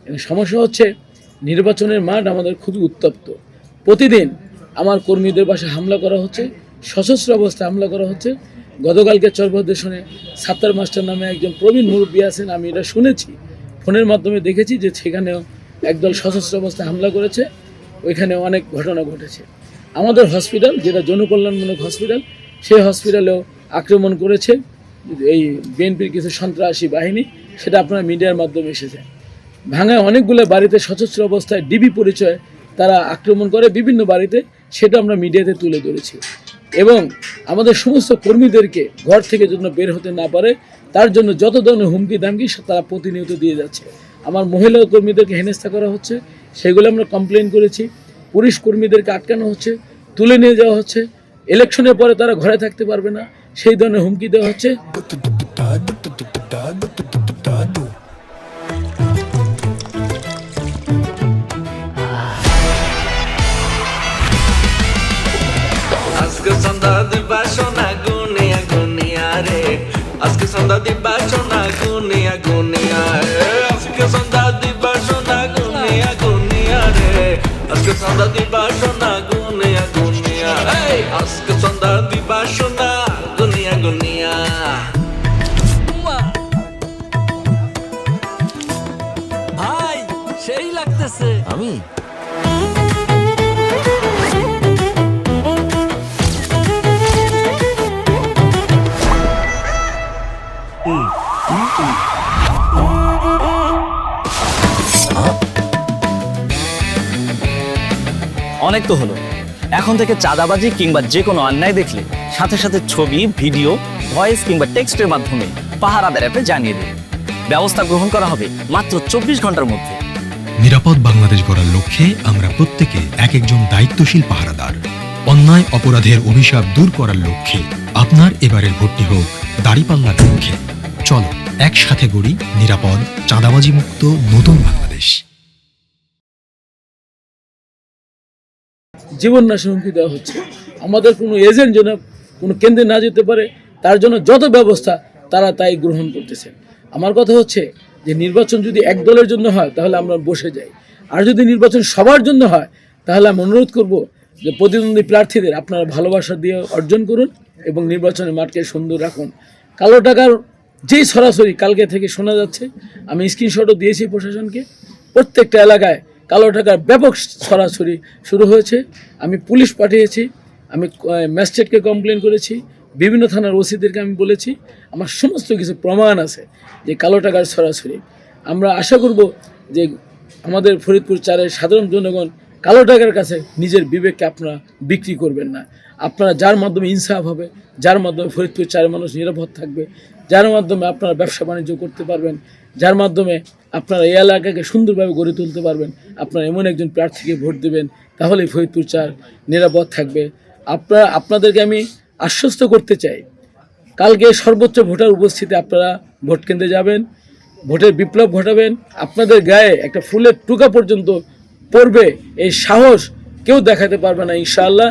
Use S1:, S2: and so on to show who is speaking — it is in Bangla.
S1: এবং সমস্যা হচ্ছে নির্বাচনের মাঠ আমাদের খুবই উত্তপ্ত। প্রতিদিন আমার কর্মীদের বাসায় হামলা করা হচ্ছে, সশস্ত্র অবস্থায় হামলা করা হচ্ছে। গতকালকে চরপদ্দেশনে সাত্তার মাস্টার নামে একজন প্রবীণ মুরব্বী আছেন, আমি এটা শুনেছি, ফোনের মাধ্যমে দেখেছি যে সেখানেও একদল সশস্ত্র অবস্থায় হামলা করেছে, ওইখানে অনেক ঘটনা ঘটেছে। আমাদের হসপিটাল, যেটা জনকল্যাণমূলক হসপিটাল, সেই হসপিটালেও আক্রমণ করেছে এই বিএনপির কিছু সন্ত্রাসী বাহিনী, সেটা আপনারা মিডিয়ার মাধ্যমে এসেছে। ভাঙায় অনেকগুলো বাড়িতে সশস্ত্র অবস্থায় ডিবি পরিচয় তারা আক্রমণ করে বিভিন্ন বাড়িতে, সেটা আমরা মিডিয়াতে তুলে ধরেছি। এবং আমাদের সমস্ত কর্মীদেরকে ঘর থেকে যেন বের হতে না পারে তার জন্য যত ধরনের হুমকি দামকি তারা প্রতিনিয়ত দিয়ে যাচ্ছে। আমার মহিলা কর্মীদেরকে হেনস্থা করা হচ্ছে, সেগুলো আমরা কমপ্লেন করেছি। পুলিশ কর্মীদেরকে আটকানো হচ্ছে, তুলে নিয়ে যাওয়া হচ্ছে, ইলেকশনের পরে তারা ঘরে থাকতে পারবে না, সেই ধরনের হুমকি দেওয়া হচ্ছে।
S2: আজকে সন্ধ্যা দিবা সোনা গুনিয়া গুনিয়া রে, আজকে সন্ধ্যা দিবা সোনা গুনিয়া গুনিয়া রে, আজকে সন্ধ্যা দিবা সোনা গুনিয়া গুনিয়া রে, আজকে সন্ধ্যা দিবা সোনা গুনিয়া গুনিয়া, আজকে সন্ধ্যা দিবা সোনা গুনিয়া গুনিয়া।
S3: ভাই সেই লাগতেছে। আমি
S4: অনেক তো হলো, এখন থেকে চাঁদাবাজি কিংবা যে কোনো অন্যায় দেখলে সাথে সাথে ছবি, ভিডিও, ভয়েস কিংবা টেক্সটের মাধ্যমে পাহারাদার অ্যাপে জানিয়ে দিন। ব্যবস্থা গ্রহণ করা হবে মাত্র 24 ঘন্টার মধ্যে।
S5: নিরাপদ বাংলাদেশ গড়ার লক্ষ্যে আমরা প্রত্যেকে এক একজন দায়িত্বশীল পাহারাদার। অন্যায় অপরাধের অভিশাপ দূর করার লক্ষ্যে আপনার এবারের ভোটটি হোক দাঁড়িপাল্লার লক্ষ্যে। চলো একসাথে গড়ি নিরাপদ, চাঁদাবাজি মুক্ত নতুন বাংলাদেশ।
S1: জীবন নাশের হুমকি দেওয়া হচ্ছে। আমাদের কোনো এজেন্ট যেন কোনো কেন্দ্রে না যেতে পারে তার জন্য যত ব্যবস্থা তারা তাই গ্রহণ করতেছে। আমার কথা হচ্ছে যে নির্বাচন যদি এক দলের জন্য হয় তাহলে আমরা বসে যাই, আর যদি নির্বাচন সবার জন্য হয় তাহলে আমি অনুরোধ করব যে প্রতিদ্বন্দ্বী প্রার্থীদের আপনারা ভালোবাসা দিয়ে অর্জন করুন এবং নির্বাচনের মাঠকে সুন্দর রাখুন। কালো টাকার যেই সরাসরি কালকে থেকে শোনা যাচ্ছে, আমি স্ক্রিনশটও দিয়েছি প্রশাসনকে, প্রত্যেকটা এলাকায় কালো টাকার ব্যাপক সরাসরি শুরু হয়েছে। আমি পুলিশ পাঠিয়েছি, আমি ম্যাজিস্ট্রেটকে কমপ্লেন করেছি, বিভিন্ন থানার ওসিদেরকে আমি বলেছি, আমার সমস্ত কিছু প্রমাণ আছে যে কালো টাকার সরাসরি। আমরা আশা করব যে আমাদের ফরিদপুর 4-এর সাধারণ জনগণ কালো টাকার কাছে নিজের বিবেককে আপনারা বিক্রি করবেন না। আপনারা যার মাধ্যমে ইনসাফ হবে, যার মাধ্যমে ফরিদপুর 4-এর মানুষ নিরাপদ থাকবে, যার মাধ্যমে আপনারা ব্যবসা বাণিজ্য করতে পারবেন, যার মাধ্যমে আপনারা এই এলাকাকে সুন্দরভাবে গড়ে তুলতে পারবেন, আপনারা এমন একজন প্রার্থীকে ভোট দেবেন, তাহলেই ফরিদপুর 4 নিরাপদ থাকবে। আপনাদেরকে আমি আশ্বস্ত করতে চাই, কালকে সর্বোচ্চ ভোটার উপস্থিতি আপনারা ভোট কেন্দ্রে যাবেন, ভোটের বিপ্লব ঘটাবেন। আপনাদের গায়ে একটা ফুলের টুকা পর্যন্ত পড়বে, এই সাহস কেউ দেখাতে পারবে না ইনশাআল্লাহ।